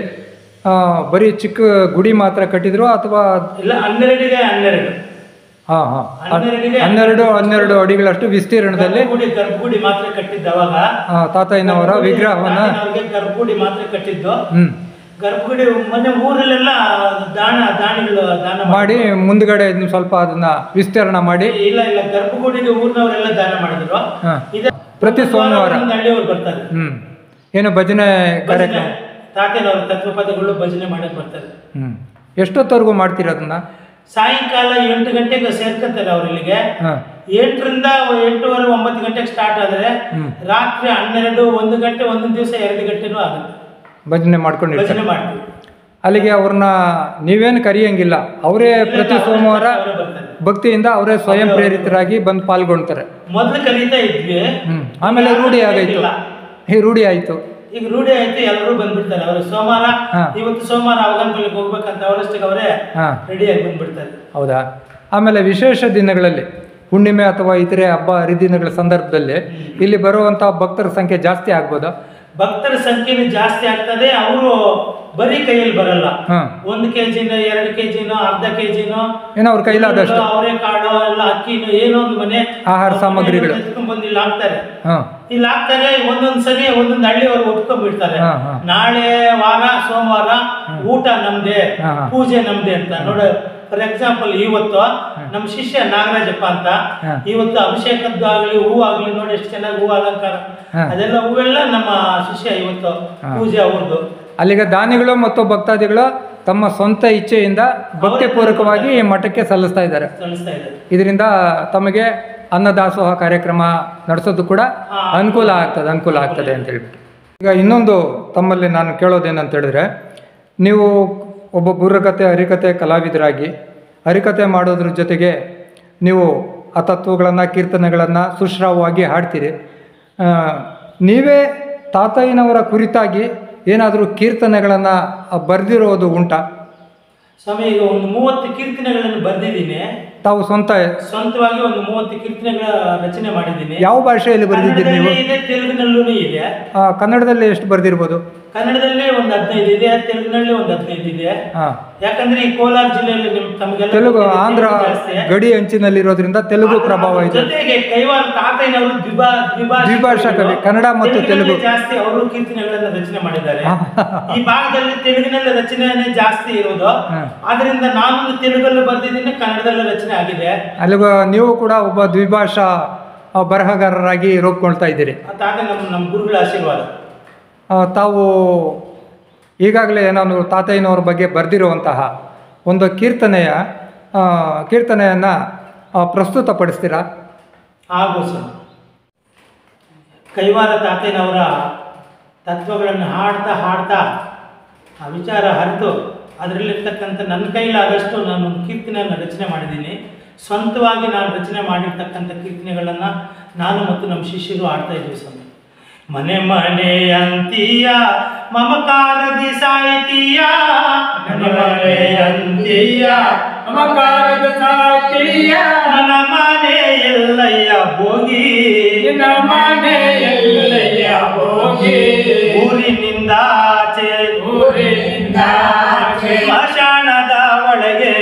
ಬರೀ ಚಿಕ್ಕ ಗುಡಿ ಮಾತ್ರ ಕಟ್ಟಿದ್ರು ಅಥವಾ ಇಲ್ಲ 12ಗೆ 12? 12 ಅಡಿಗಳಷ್ಟು ವಿಸ್ತೀರ್ಣದಲ್ಲಿ ಗರ್ಭಗುಡಿ ಮಾತ್ರ ಕಟ್ಟಿದ್ದು. ಅವಾಗ ತಾತಯ್ಯನವರ ವಿಗ್ರಹವನ್ನ ಗರ್ಭಗುಡಿ ಮಾತ್ರ ಕಟ್ಟಿದ್ದು. ಗರ್ಭಗುಡಿ ಮೊನ್ನೆ ಊರಲ್ಲೆಲ್ಲ ದಾನಿಗಳು ದಾನ ಮಾಡಿ ಮುಂದ್ಗಡೆ ಸ್ವಲ್ಪ ಅದನ್ನ ವಿಸ್ತರಣೆ ಮಾಡಿ ಇಲ್ಲ ಗರ್ಭಗುಡಿಗೆ ಊರಿನವರೆಲ್ಲ ದಾನ ಮಾಡಿದ್ರು. ಪ್ರತಿ ಸೋಮವಾರ ಹಳ್ಳಿಯವರು ಬರ್ತಾರೆ. ಏನು ಭಜನೆ ಕಾರ್ಯಕ್ರಮ, ತಾತಯ್ಯನವರ ತತ್ವಪದಗಳು ಭಜನೆ ಮಾಡಕ್ ಬರ್ತಾರೆ. ಎಷ್ಟೊತ್ತವರೆಗೂ ಮಾಡ್ತೀರ ಅದನ್ನ? ಸಾಯಂಕಾಲ 8 ಗಂಟೆಗೆ ಸೇರ್ಕೊತಾರೆ ಅವ್ರು ಇಲ್ಲಿಗೆ. 8ರಿಂದ 8:30 9 ಗಂಟೆಗೆ ಸ್ಟಾರ್ಟ್ ಆದ್ರೆ ರಾತ್ರಿ 12 1 ಗಂಟೆ, ಒಂದೊಂದು ದಿವಸ 2 ಗಂಟೆನೂ ಆಗುತ್ತೆ ಭಜನೆ ಮಾಡ್ಕೊಂಡಿರ್ತಾರೆ. ಭಜನೆ ಮಾಡ್ತೀವಿ. ಅಲ್ಲಿಗೆ ಅವ್ರನ್ನ ನೀವೇನು ಕರೆಯಂಗಿಲ್ಲ, ಅವರೇ ಪ್ರತಿ ಸೋಮವಾರ ಭಕ್ತಿಯಿಂದ ಅವರೇ ಸ್ವಯಂ ಪ್ರೇರಿತರಾಗಿ ಬಂದು ಪಾಲ್ಗೊಳ್ತಾರೆ. ಮೊದಲು ಕರೀತಾ ಇದ್ವಿ, ಆಮೇಲೆ ರೂಢಿ ಆಗಾಯ್ತು. ರೂಢಿ ಆಯ್ತು, ಈಗ ರೂಢಿ ಆಯ್ತು, ಎಲ್ಲರೂ ಬಂದ್ಬಿಡ್ತಾರೆ. ಅವರು ಸೋಮವಾರ ಇವತ್ತು ಸೋಮವಾರ ಅವಗಾನಪಲ್ಲಿಗೆ ಹೋಗ್ಬೇಕಂತ ಅವರಷ್ಟಕ್ಕೆ ಅವರೇ ರೆಡಿಯಾಗಿ ಬಂದ್ಬಿಡ್ತಾರೆ. ಹೌದಾ? ಆಮೇಲೆ ವಿಶೇಷ ದಿನಗಳಲ್ಲಿ ಹುಣ್ಣಿಮೆ ಅಥವಾ ಇತರೆ ಹಬ್ಬ ಹರಿದಿನಗಳ ಸಂದರ್ಭದಲ್ಲಿ ಇಲ್ಲಿ ಬರುವಂಥ ಭಕ್ತರ ಸಂಖ್ಯೆ ಜಾಸ್ತಿ ಆಗ್ಬೋದಾ? ಭಕ್ತರ ಸಂಖ್ಯೆನೂ ಜಾಸ್ತಿ ಆಗ್ತದೆ. ಅವರು ಬರೀ ಕೈಯಲ್ಲಿ ಬರಲ್ಲ, 1 ಕೆಜಿನೋ 2 ಕೆಜಿನೋ ಅರ್ಧ ಕೆಜಿನೋ ಏನೋ ಅವ್ರ ಕೈಲಾದಷ್ಟು ಅವರೇ ಕಾಳು ಎಲ್ಲ ಅಕ್ಕಿನೋ ಏನೋ ಒಂದು ಮನೆ ಆಹಾರ ಸಾಮಗ್ರಿಗಳು ಬಂದು ಇಲ್ಲಿ ಹಾಕ್ತಾರೆ. ಇಲ್ಲಿ ಹಾಕ್ತಾರೆ, ಒಂದೊಂದ್ ಸರಿ ಒಂದೊಂದು ಹಳ್ಳಿಯವರು ಒಪ್ಕೊಂಡ್ಬಿಡ್ತಾರೆ. ನಾಳೆ ವಾರ ಸೋಮವಾರ ಊಟ ನಮ್ದೇ, ಪೂಜೆ ನಮ್ದೇ ಅಂತ. ನೋಡ, ಫಾರ್ ಎಕ್ಸಾಂಪಲ್ ಇವತ್ತು ನಮ್ ಶಿಷ್ಯ ನಾಗರಾಜಪ್ಪ ಅಂತ, ಇವತ್ತು ಅಭಿಷೇಕದ್ದು ಆಗ್ಲಿ ಹೂ ಆಗ್ಲಿ ನೋಡಿ ಎಷ್ಟು ಚೆನ್ನಾಗಿ ಹೂ ಅಲಂಕಾರ, ಅದೆಲ್ಲ ಹೂವೆಲ್ಲ ನಮ್ಮ ಶಿಷ್ಯ ಇವತ್ತು ಪೂಜೆ ಅವ್ರದ್ದು. ಅಲ್ಲಿಗೆ ದಾನಿಗಳು ಮತ್ತು ಭಕ್ತಾದಿಗಳು ತಮ್ಮ ಸ್ವಂತ ಇಚ್ಛೆಯಿಂದ ಭಕ್ತಿಪೂರ್ವಕವಾಗಿ ಈ ಮಠಕ್ಕೆ ಸಲ್ಲಿಸ್ತಾ ಇದ್ದಾರೆ. ಇದರಿಂದ ತಮಗೆ ಅನ್ನದಾಸೋಹ ಕಾರ್ಯಕ್ರಮ ನಡೆಸೋದು ಕೂಡ ಅನುಕೂಲ ಆಗ್ತದೆ ಅಂತ ಹೇಳ್ಬಿಟ್ಟು. ಈಗ ಇನ್ನೊಂದು ತಮ್ಮಲ್ಲಿ ನಾನು ಕೇಳೋದೇನಂತ ಹೇಳಿದ್ರೆ, ನೀವು ಒಬ್ಬ ಬುರ್ರಕಥೆ ಹರಿಕಥೆ ಕಲಾವಿದರಾಗಿ ಹರಿಕಥೆ ಮಾಡೋದ್ರ ಜೊತೆಗೆ ನೀವು ಆ ತತ್ವಗಳನ್ನು ಕೀರ್ತನೆಗಳನ್ನು ಸುಶ್ರಾವವಾಗಿ ಹಾಡ್ತೀರಿ. ನೀವೇ ತಾತಯ್ಯನವರ ಕುರಿತಾಗಿ ಏನಾದರೂ ಕೀರ್ತನೆಗಳನ್ನು ಬರೆದಿರೋದು ಉಂಟಾ? ಸ್ವಾಮಿ, ಈಗ ಒಂದು 30 ಕೀರ್ತನೆಗಳನ್ನು ಬರೆದಿದ್ದೀನಿ. ತಾವು ಸ್ವಂತವಾಗಿ ಒಂದು 30 ಕೀರ್ತನೆಗಳ ರಚನೆ ಮಾಡಿದ್ದೀನಿ. ಯಾವ ಭಾಷೆಯಲ್ಲಿ ಬರೆದಿದ್ದೀರಿ ನೀವು? ತೆಲುಗಿನಲ್ಲೂ ಇದೆ. ಕನ್ನಡದಲ್ಲಿ ಎಷ್ಟು ಬರೆದಿರ್ಬೋದು? ಕನ್ನಡದಲ್ಲೇ ಒಂದು 15 ಇದೆ, ತೆಲುಗಿನಲ್ಲಿ ಒಂದು 15 ಇದೆ. ಹಾಂ, ಯಾಕಂದ್ರೆ ಈ ಕೋಲಾರ ಜಿಲ್ಲೆಯಲ್ಲಿ ತಮಗೆಲ್ಲ ತೆಲುಗು ಆಂಧ್ರ ಗಡಿ ಅಂಚಿನಲ್ಲಿರೋದ್ರಿಂದ ತೆಲುಗು ಪ್ರಭಾವ ಇದೆ. ಜೊತೆಗೆ ಕೈವಾರ ತಾತಯ್ಯನವರು ದ್ವಿಭಾಷಾ ಕವಿ, ಕನ್ನಡ ಮತ್ತು ತೆಲುಗು ಜಾಸ್ತಿ ಅವರು ಕೀರ್ತನೆಗಳನ್ನ ರಚನೆ ಮಾಡಿದ್ದಾರೆ. ಈ ಭಾಗದಲ್ಲಿ ತೆಲುಗಿನಲ್ಲಿ ರಚನೆ ಜಾಸ್ತಿ ಇರೋದು, ಆದ್ರಿಂದ ನಾನು ತೆಲುಗಲ್ಲೂ ಬರ್ದಿದ್ದೀನಿ, ಕನ್ನಡದಲ್ಲೂ ರಚನೆ ಆಗಿದೆ. ಅಲ್ಲಿಗೂ ನೀವು ಕೂಡ ಒಬ್ಬ ದ್ವಿಭಾಷಾ ಬರಹಗಾರರಾಗಿ ರೂಪುಗೊಳ್ತಾ ಇದ್ದೀರಿ. ತಾತ ನಮ್ಮ ಗುರುಗಳ ಆಶೀರ್ವಾದ. ತಾವು ಈಗಾಗಲೇ ನಾನು ತಾತಯ್ಯನವ್ರ ಬಗ್ಗೆ ಬರೆದಿರುವಂತಹ ಒಂದು ಕೀರ್ತನೆಯನ್ನು ಪ್ರಸ್ತುತಪಡಿಸ್ತೀರಾ? ಹಾಗೂ ಸರ್, ಕೈವಾರ ತಾತಯ್ಯನವರ ತತ್ವಗಳನ್ನು ಹಾಡ್ತಾ ಆ ವಿಚಾರ ಹರಿದು ಅದರಲ್ಲಿರ್ತಕ್ಕಂಥ ನನ್ನ ಕೈಲಾದಷ್ಟು ನಾನು ಒಂದು ಕೀರ್ತನೆಯನ್ನು ರಚನೆ ಮಾಡಿದ್ದೀನಿ. ಸ್ವಂತವಾಗಿ ನಾನು ರಚನೆ ಮಾಡಿರ್ತಕ್ಕಂಥ ಕೀರ್ತನೆಗಳನ್ನು ನಾನು ಮತ್ತು ನಮ್ಮ ಶಿಷ್ಯರು ಆಡ್ತಾ ಇದ್ದೀವಿ ಸ್ವಾಮಿ. ಮನೆ ಮನೆ ಅಂತೀಯ ಮಮಕಾರದಿ ಸಾಹಿತೀಯ, ಮನೆ ಮನೆ ಅಂತೀಯ ಮಮಕಾರದ ಸಾಹಿತೀಯ, ನನ್ನ ಮನೆ ಎಲ್ಲಯ್ಯ ಭೋಗಿ, ನಿನ್ನ ಮನೆ ಎಲ್ಲಯ್ಯ ಭೋಗಿ, ಊರಿನಿಂದ ಆಚೆ ಸ್ಮಶಾನದ ಒಳಗೆ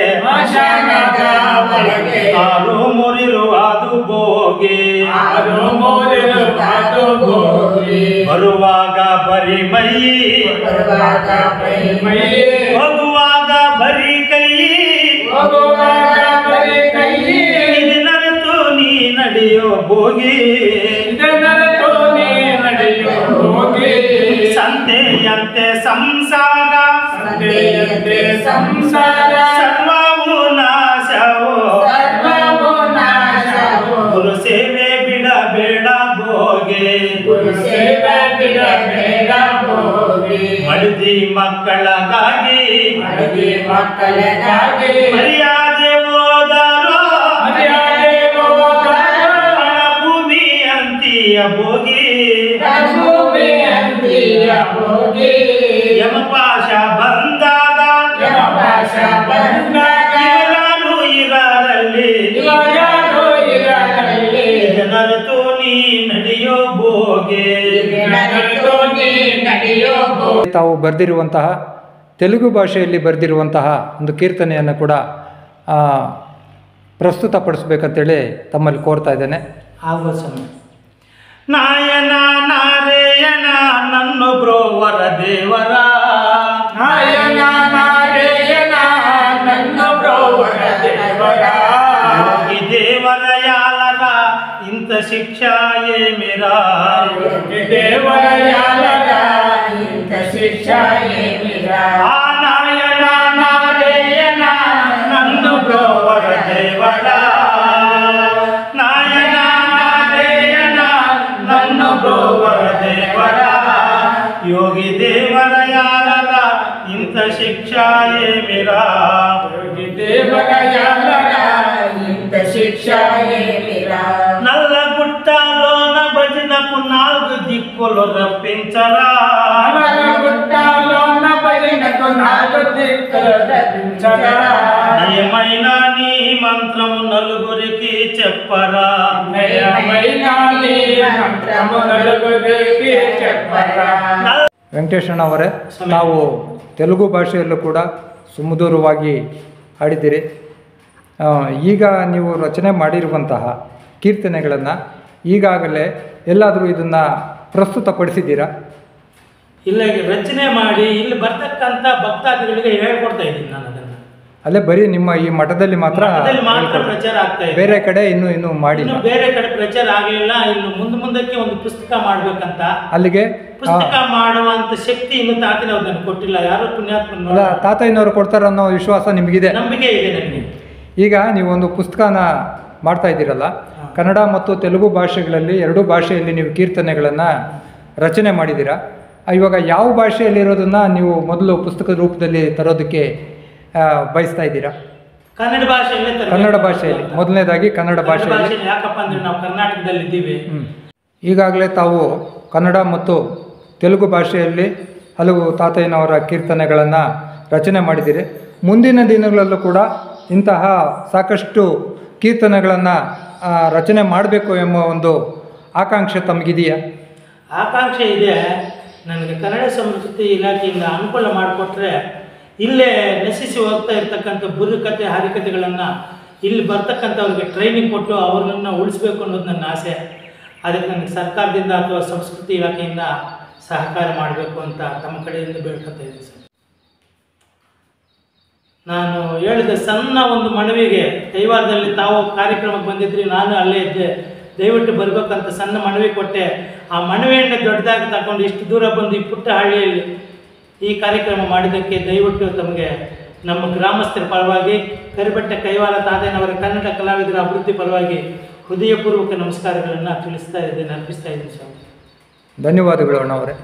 ಆರು ಮುರಿರುವುದು ಭೋಗಿ, ಬರುವಾಗ ಬರಿ ಮೈ, ಹೋಗುವಾಗ ಬರಿ ಕೈ, ಇದನ್ನರಿತು ನೀ ನಡೆಯೋ ಭೋಗಿ, ಸಂತೆಯಂತೆ ಸಂಸಾರ ಸರ್ವವು ನಾಶವೋ, ಗುರು ಸೇವೆ ಬಿಡಬೇಡ ಭೋಗಿ, ಮಡದಿ ಮಕ್ಕಳಗಾಗಿ ಮರ್ಯಾದೆ ಹೋದರೋ ಭೂಮಿ ಅಂತೀಯ ಭೋಗಿ, ಯಮಪಾಶ ಬಂದಾಗ ಇವರಾರು ಇರರಲ್ಲಿ ಜನರತು ನೀ ನಡೆಯೋ ಭೋಗಿ. ತಾವು ಬರೆದಿರುವಂತಹ ತೆಲುಗು ಭಾಷೆಯಲ್ಲಿ ಬರೆದಿರುವಂತಹ ಒಂದು ಕೀರ್ತನೆಯನ್ನು ಕೂಡ ಪ್ರಸ್ತುತಪಡಿಸ್ಬೇಕಂತೇಳಿ ತಮ್ಮಲ್ಲಿ ಕೋರ್ತಾ ಇದ್ದೇನೆ. ಆಗುವ ಸಮಯ. ನಾಯನ ನಾರಾಯಣ ನನ್ನು ಬ್ರೋವರ ದೇವರ, ನಾಯನ ನಾರಾಯಣ ನನ್ನ ಬ್ರೋವರ ದೇವರ, ಯೋಗಿ ದೇವರ ಯಾಲರ ಇಂಥ ಶಿಕ್ಷಾ ಏಮಿರಾ, ಯೋಗಿ ದೇವರ ಯಾಲರ ಇಂಥ ಶಿಕ್ಷಾ ಏಮಿರಾ, ಆ ನಾಯನ ನಾರಾಯಣ ನನ್ನು ಬ್ರೋವರ ದೇವರ, ನಾಯನ ನಾರಾಯಣ ನನ್ನು ಬ್ರೋವರ ದೇವರ, ಯೋಗಿ ದೇವರ ಯಾಲರ ಇಂಥ ಶಿಕ್ಷಾ ಏಮಿರಾ, ಯೋಗಿ ದೇವರ ಯಾಲರ ಇಂಥ ಶಿಕ್ಷಾ ಏಮಿರಾ, నల్ల గుట్టలోన భజనకు 4 దిక్కులు రప్పించరా, నల్ల గుట్టలోన భజనకు 4 దిక్కులు రప్పించరా, నయమైన నీ మంత్రము నలుగురికి చెప్పరా, నయమైన నీ మంత్రము నలుగురికి చెప్పరా. ವೆಂಕಟೇಶಣ್ಣ ಅವರೇ, ನಾವು ತೆಲುಗು ಭಾಷೆಯಲ್ಲೂ ಕೂಡ ಸುಮಧುರವಾಗಿ ಹಾಡಿದ್ದೀರಿ. ಈಗ ನೀವು ರಚನೆ ಮಾಡಿರುವಂತಹ ಕೀರ್ತನೆಗಳನ್ನು ಈಗಾಗಲೇ ಎಲ್ಲಾದರೂ ಇದನ್ನು ಪ್ರಸ್ತುತಪಡಿಸಿದ್ದೀರಾ? ಇಲ್ಲ, ರಚನೆ ಮಾಡಿ ಇಲ್ಲಿ ಬರ್ತಕ್ಕಂಥ ಭಕ್ತಾದಿಗಳಿಗೆ ಹೇಳ್ಕೊಡ್ತಾ ಇದ್ದೀನಿ ನಾನು ಅದನ್ನು. ಅಲ್ಲೇ ಬರೀ ನಿಮ್ಮ ಈ ಮಠದಲ್ಲಿ ಮಾತ್ರ ಪ್ರಚಾರ ಆಗ್ತಾ ಇದೆ, ಬೇರೆ ಕಡೆ ಇನ್ನೂ ಮಾಡಿಲ್ಲ. ಬೇರೆ ಕಡೆ ಪ್ರಚಾರ ಆಗಲಿಲ್ಲ. ಇನ್ನು ಮುಂದಕ್ಕೆ ಒಂದು ಪುಸ್ತಕ ಮಾಡ್ಬೇಕಂತ, ಅಲ್ಲಿಗೆ ಪುಸ್ತಕ ಮಾಡುವಂತ ಶಕ್ತಿ ಇನ್ನು ತಾತಯ್ಯನವ್ರು ಕೊಟ್ಟಿಲ್ಲ. ಯಾರು ಪುಣ್ಯಾತ್ಮ ತಾತಯ್ಯನವರು ಕೊಡ್ತಾರೆ ಅನ್ನೋ ವಿಶ್ವಾಸ ನಿಮಗಿದೆ? ನಂಬಿಕೆ ಇದೆ ನನಗೆ. ಈಗ ನೀವೊಂದು ಪುಸ್ತಕನ ಮಾಡ್ತಾ ಇದ್ದೀರಲ್ಲ, ಕನ್ನಡ ಮತ್ತು ತೆಲುಗು ಭಾಷೆಗಳಲ್ಲಿ 2 ಭಾಷೆಯಲ್ಲಿ ನೀವು ಕೀರ್ತನೆಗಳನ್ನು ರಚನೆ ಮಾಡಿದ್ದೀರಾ. ಇವಾಗ ಯಾವ ಭಾಷೆಯಲ್ಲಿರೋದನ್ನು ನೀವು ಮೊದಲು ಪುಸ್ತಕದ ರೂಪದಲ್ಲಿ ತರೋದಕ್ಕೆ ಬಯಸ್ತಾ ಇದ್ದೀರಾ? ಕನ್ನಡ ಭಾಷೆಯಲ್ಲಿ. ಕನ್ನಡ ಭಾಷೆಯಲ್ಲಿ ಮೊದಲನೇದಾಗಿ ಕನ್ನಡ ಭಾಷೆಯಲ್ಲಿ. ಯಾಕಪ್ಪ ಅಂದರೆ ನಾವು ಕರ್ನಾಟಕದಲ್ಲಿ ಇದ್ದೀವಿ. ಈಗಾಗಲೇ ತಾವು ಕನ್ನಡ ಮತ್ತು ತೆಲುಗು ಭಾಷೆಯಲ್ಲಿ ಹಲವು ತಾತಯ್ಯನವರ ಕೀರ್ತನೆಗಳನ್ನು ರಚನೆ ಮಾಡಿದ್ದೀರಿ. ಮುಂದಿನ ದಿನಗಳಲ್ಲೂ ಕೂಡ ಇಂತಹ ಸಾಕಷ್ಟು ಕೀರ್ತನೆಗಳನ್ನು ರಚನೆ ಮಾಡಬೇಕು ಎಂಬ ಒಂದು ಆಕಾಂಕ್ಷೆ ತಮಗಿದೆಯಾ? ಆಕಾಂಕ್ಷೆ ಇದೆ. ನನಗೆ ಕನ್ನಡ ಸಂಸ್ಕೃತಿ ಇಲಾಖೆಯಿಂದ ಅನುಕೂಲ ಮಾಡಿಕೊಟ್ರೆ ಇಲ್ಲೇ ನಶಿಸಿ ಹೋಗ್ತಾ ಇರ್ತಕ್ಕಂಥ ಬುರುಕತೆ ಹರಿಕತೆಗಳನ್ನು ಇಲ್ಲಿ ಬರ್ತಕ್ಕಂಥವ್ರಿಗೆ ಟ್ರೈನಿಂಗ್ ಕೊಟ್ಟು ಅವ್ರನ್ನ ಉಳಿಸ್ಬೇಕು ಅನ್ನೋದು ನನ್ನ ಆಸೆ. ಅದಕ್ಕೆ ನನಗೆ ಸರ್ಕಾರದಿಂದ ಅಥವಾ ಸಂಸ್ಕೃತಿ ಇಲಾಖೆಯಿಂದ ಸಹಕಾರ ಮಾಡಬೇಕು ಅಂತ ತಮ್ಮ ಕಡೆಯಿಂದ ಬೇಡ್ಕೊತಾ ಇದ್ದೀನಿ ಸರ್. ನಾನು ಹೇಳಿದ ಸಣ್ಣ ಒಂದು ಮನವಿಗೆ ಕೈವಾರದಲ್ಲಿ ತಾವು ಕಾರ್ಯಕ್ರಮಕ್ಕೆ ಬಂದಿದ್ರಿ, ನಾನು ಅಲ್ಲೇ ಇದ್ದೆ, ದಯವಿಟ್ಟು ಬರಬೇಕಂತ ಸಣ್ಣ ಮನವಿ ಕೊಟ್ಟೆ. ಆ ಮನವಿಯನ್ನು ದೊಡ್ಡದಾಗಿ ತಗೊಂಡು ಇಷ್ಟು ದೂರ ಬಂದು ಈ ಪುಟ್ಟ ಹಳ್ಳಿಯಲ್ಲಿ ಈ ಕಾರ್ಯಕ್ರಮ ಮಾಡಿದ್ದಕ್ಕೆ ದಯವಿಟ್ಟು ತಮಗೆ ನಮ್ಮ ಗ್ರಾಮಸ್ಥರ ಪರವಾಗಿ ಕರಿಬೆಟ್ಟ ಕೈವಾರ ತಾತಯ್ಯನವರ ಕನ್ನಡ ಕಲಾವಿದರ ಅಭಿವೃದ್ಧಿ ಪರವಾಗಿ ಹೃದಯಪೂರ್ವಕ ನಮಸ್ಕಾರಗಳನ್ನು ತಿಳಿಸ್ತಾ ಇದ್ದೇನೆ, ಅರ್ಪಿಸ್ತಾ ಇದ್ದೀನಿ ಸ್ವಾಮಿ. ಧನ್ಯವಾದಗಳು ಅಣ್ಣವರೇ.